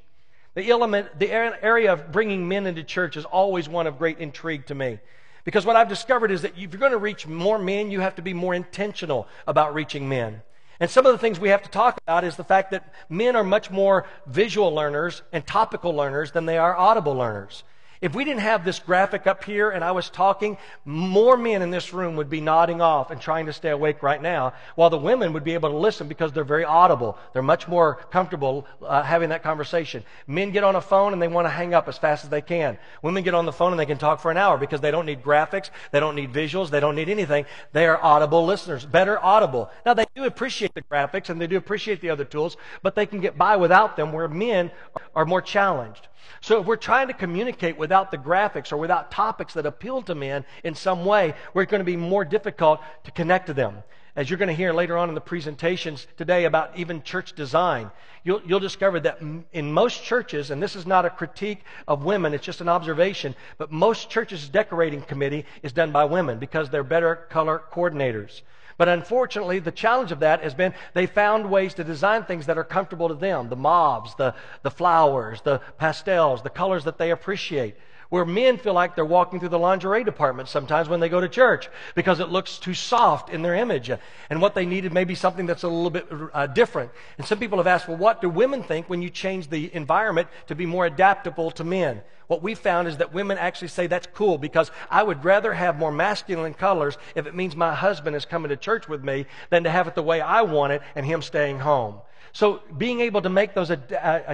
[SPEAKER 1] The area of bringing men into church is always one of great intrigue to me. Because what I've discovered is that if you're going to reach more men, you have to be more intentional about reaching men. And some of the things we have to talk about is the fact that men are much more visual learners and topical learners than they are audible learners. If we didn't have this graphic up here and I was talking, more men in this room would be nodding off and trying to stay awake right now, while the women would be able to listen because they're very audible. They're much more comfortable having that conversation. Men get on a phone and they want to hang up as fast as they can. Women get on the phone and they can talk for an hour because they don't need graphics, they don't need visuals, they don't need anything. They are audible listeners, better audible. Now, they do appreciate the graphics and they do appreciate the other tools, but they can get by without them, where men are more challenged. So if we're trying to communicate without the graphics or without topics that appeal to men in some way, we're going to be more difficult to connect to them. As you're going to hear later on in the presentations today about even church design, you'll discover that in most churches, and this is not a critique of women, it's just an observation, but most churches' decorating committee is done by women because they're better color coordinators. But unfortunately, the challenge of that has been they found ways to design things that are comfortable to them. The mauves, the flowers, the pastels, the colors that they appreciate. Where men feel like they're walking through the lingerie department sometimes when they go to church because it looks too soft in their image. And what they needed may be something that's a little bit different. And some people have asked, well, what do women think when you change the environment to be more adaptable to men? What we found is that women actually say that's cool because I would rather have more masculine colors if it means my husband is coming to church with me than to have it the way I want it and him staying home. So being able to make those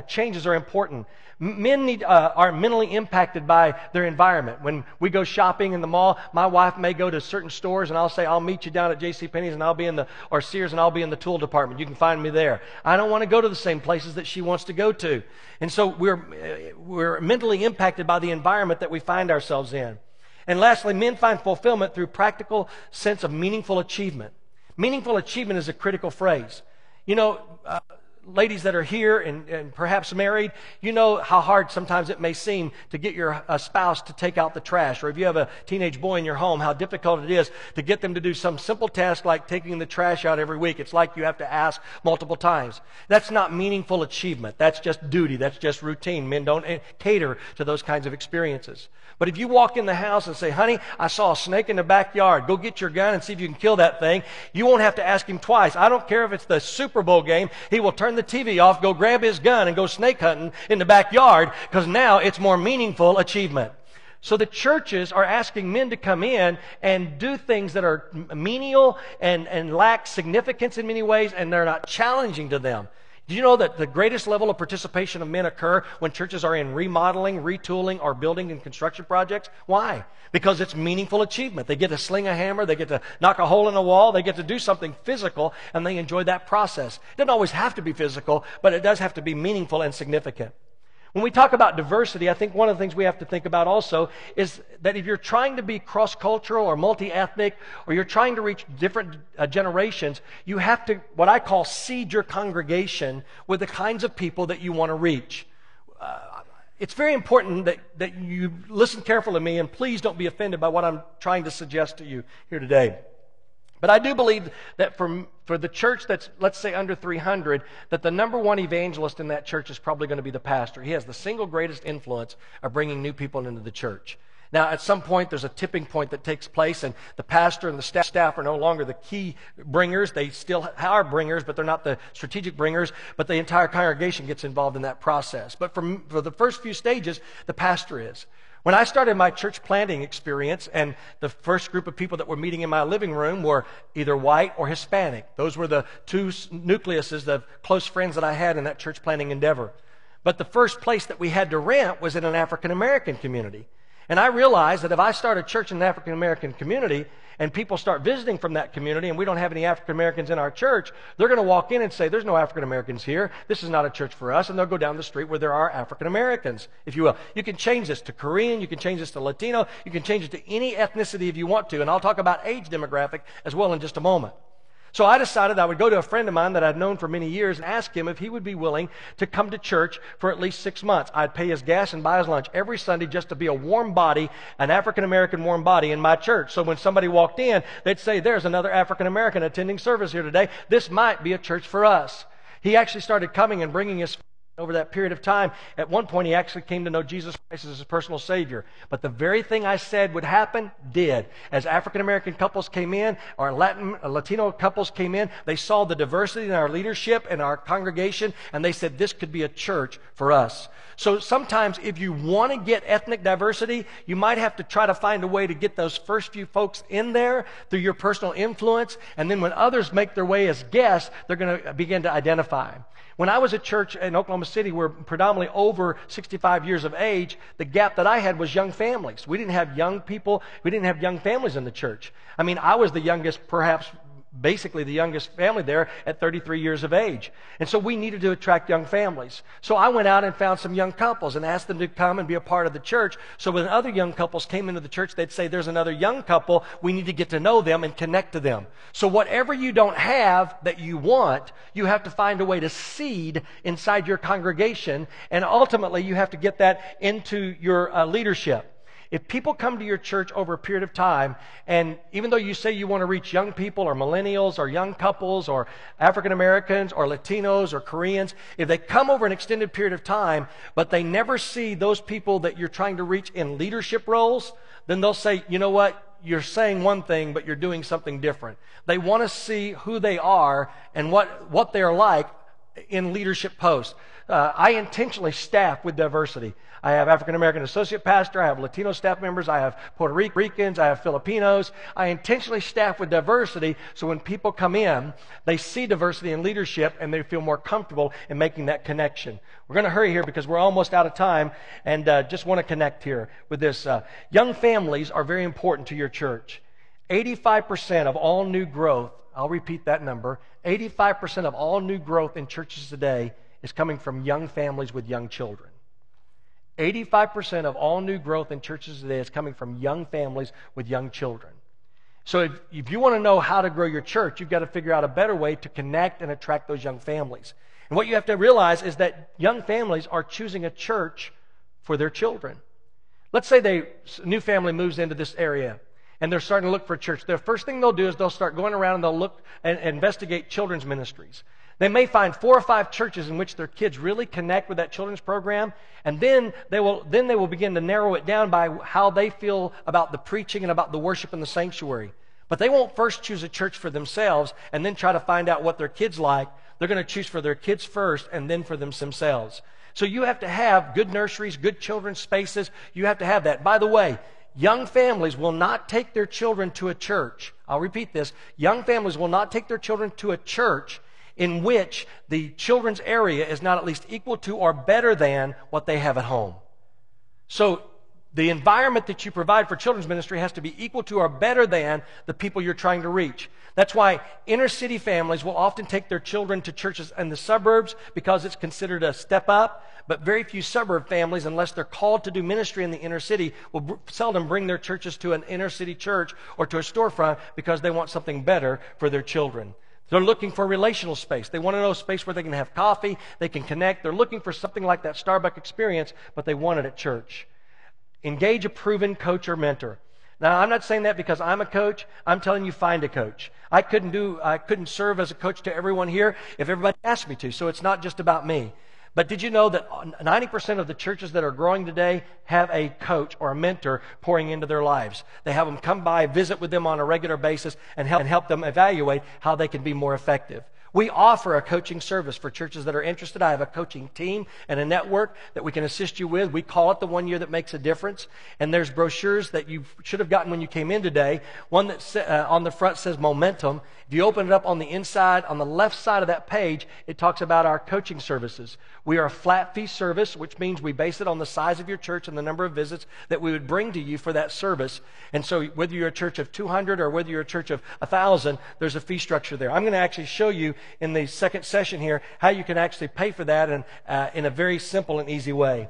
[SPEAKER 1] changes are important. Men are mentally impacted by their environment. When we go shopping in the mall, my wife may go to certain stores and I'll say, I'll meet you down at JCPenney's and I'll be or Sears and I'll be in the tool department. You can find me there. I don't want to go to the same places that she wants to go to. And so we're mentally impacted by the environment that we find ourselves in. And lastly, men find fulfillment through practical sense of meaningful achievement. Meaningful achievement is a critical phrase. You know, ladies that are here and perhaps married, you know how hard sometimes it may seem to get your spouse to take out the trash. Or if you have a teenage boy in your home, how difficult it is to get them to do some simple task like taking the trash out every week. It's like you have to ask multiple times. That's not meaningful achievement. That's just duty. That's just routine. Men don't cater to those kinds of experiences. But if you walk in the house and say, honey, I saw a snake in the backyard. Go get your gun and see if you can kill that thing. You won't have to ask him twice. I don't care if it's the Super Bowl game. He will turn the TV off, go grab his gun, and go snake hunting in the backyard because now it's more meaningful achievement. So the churches are asking men to come in and do things that are menial and lack significance in many ways, and they're not challenging to them. Do you know that the greatest level of participation of men occur when churches are in remodeling, retooling, or building and construction projects? Why? Because it's meaningful achievement. They get to sling a hammer, they get to knock a hole in a wall, they get to do something physical, and they enjoy that process. It doesn't always have to be physical, but it does have to be meaningful and significant. When we talk about diversity, I think one of the things we have to think about also is that if you're trying to be cross-cultural or multi-ethnic, or you're trying to reach different generations, you have to, what I call, seed your congregation with the kinds of people that you want to reach. It's very important that you listen carefully to me, and please don't be offended by what I'm trying to suggest to you here today. But I do believe that for the church that's, let's say, under 300, that the number one evangelist in that church is probably going to be the pastor. He has the single greatest influence of bringing new people into the church. Now, at some point, there's a tipping point that takes place, and the pastor and the staff are no longer the key bringers. They still are bringers, but they're not the strategic bringers, but the entire congregation gets involved in that process. But for the first few stages, the pastor is. When I started my church planting experience, and the first group of people that were meeting in my living room were either white or Hispanic. Those were the two nucleuses of close friends that I had in that church planting endeavor. But the first place that we had to rent was in an African American community. And I realized that if I start a church in an African American community and people start visiting from that community and we don't have any African Americans in our church, they're going to walk in and say, there's no African Americans here. This is not a church for us. And they'll go down the street where there are African Americans, if you will. You can change this to Korean. You can change this to Latino. You can change it to any ethnicity if you want to. And I'll talk about age demographic as well in just a moment. So I decided I would go to a friend of mine that I'd known for many years and ask him if he would be willing to come to church for at least 6 months. I'd pay his gas and buy his lunch every Sunday just to be a warm body, an African-American warm body in my church. So when somebody walked in, they'd say, there's another African-American attending service here today. This might be a church for us. He actually started coming and bringing his Over that period of time, at one point he actually came to know Jesus Christ as his personal Savior. But the very thing I said would happen, did. As African American couples came in, or Latino couples came in, they saw the diversity in our leadership and our congregation, and they said this could be a church for us. So sometimes if you want to get ethnic diversity, you might have to try to find a way to get those first few folks in there through your personal influence, and then when others make their way as guests, they're going to begin to identify. When I was at church in Oklahoma City, we're predominantly over 65 years of age, the gap that I had was young families. We didn't have young people, we didn't have young families in the church. I mean, I was the youngest, perhaps basically the youngest family there at 33 years of age. And so we needed to attract young families. So I went out and found some young couples and asked them to come and be a part of the church. So when other young couples came into the church, they'd say, there's another young couple, we need to get to know them and connect to them. So whatever you don't have that you want, you have to find a way to seed inside your congregation, and ultimately you have to get that into your leadership. If people come to your church over a period of time, and even though you say you want to reach young people or millennials or young couples or African Americans or Latinos or Koreans, if they come over an extended period of time, but they never see those people that you're trying to reach in leadership roles, then they'll say, you know what, you're saying one thing, but you're doing something different. They want to see who they are and what they're like in leadership posts. I intentionally staff with diversity. I have African American associate pastor, I have Latino staff members, I have Puerto Ricans, I have Filipinos. I intentionally staff with diversity so when people come in, they see diversity in leadership and they feel more comfortable in making that connection. We're going to hurry here because we're almost out of time, and just want to connect here with this. Young families are very important to your church. 85% of all new growth, I'll repeat that number, 85% of all new growth in churches today is coming from young families with young children. 85% of all new growth in churches today is coming from young families with young children. So if you want to know how to grow your church, you've got to figure out a better way to connect and attract those young families. And what you have to realize is that young families are choosing a church for their children. Let's say a new family moves into this area and they're starting to look for a church. The first thing they'll do is they'll start going around and they'll look and investigate children's ministries. They may find 4 or 5 churches in which their kids really connect with that children's program, and then they will begin to narrow it down by how they feel about the preaching and about the worship in the sanctuary. But they won't first choose a church for themselves and then try to find out what their kids like. They're going to choose for their kids first and then for themselves. So you have to have good nurseries, good children's spaces. You have to have that. By the way, young families will not take their children to a church. I'll repeat this. Young families will not take their children to a church in which the children's area is not at least equal to or better than what they have at home. So the environment that you provide for children's ministry has to be equal to or better than the people you're trying to reach. That's why inner city families will often take their children to churches in the suburbs because it's considered a step up. But very few suburb families, unless they're called to do ministry in the inner city, will seldom bring their churches to an inner city church or to a storefront because they want something better for their children. They're looking for relational space. They want to know a space where they can have coffee, they can connect. They're looking for something like that Starbucks experience, but they want it at church. Engage a proven coach or mentor. Now, I'm not saying that because I'm a coach. I'm telling you, find a coach. I couldn't serve as a coach to everyone here if everybody asked me to, so it's not just about me. But did you know that 90% of the churches that are growing today have a coach or a mentor pouring into their lives? They have them come by, visit with them on a regular basis, and help them evaluate how they can be more effective. We offer a coaching service for churches that are interested. I have a coaching team and a network that we can assist you with. We call it the 1 year that makes a difference. And there's brochures that you should have gotten when you came in today. One that on the front says Momentum. If you open it up on the inside, on the left side of that page, it talks about our coaching services. We are a flat fee service, which means we base it on the size of your church and the number of visits that we would bring to you for that service. And so whether you're a church of 200 or whether you're a church of 1,000, there's a fee structure there. I'm going to actually show you in the second session here how you can actually pay for that in a very simple and easy way.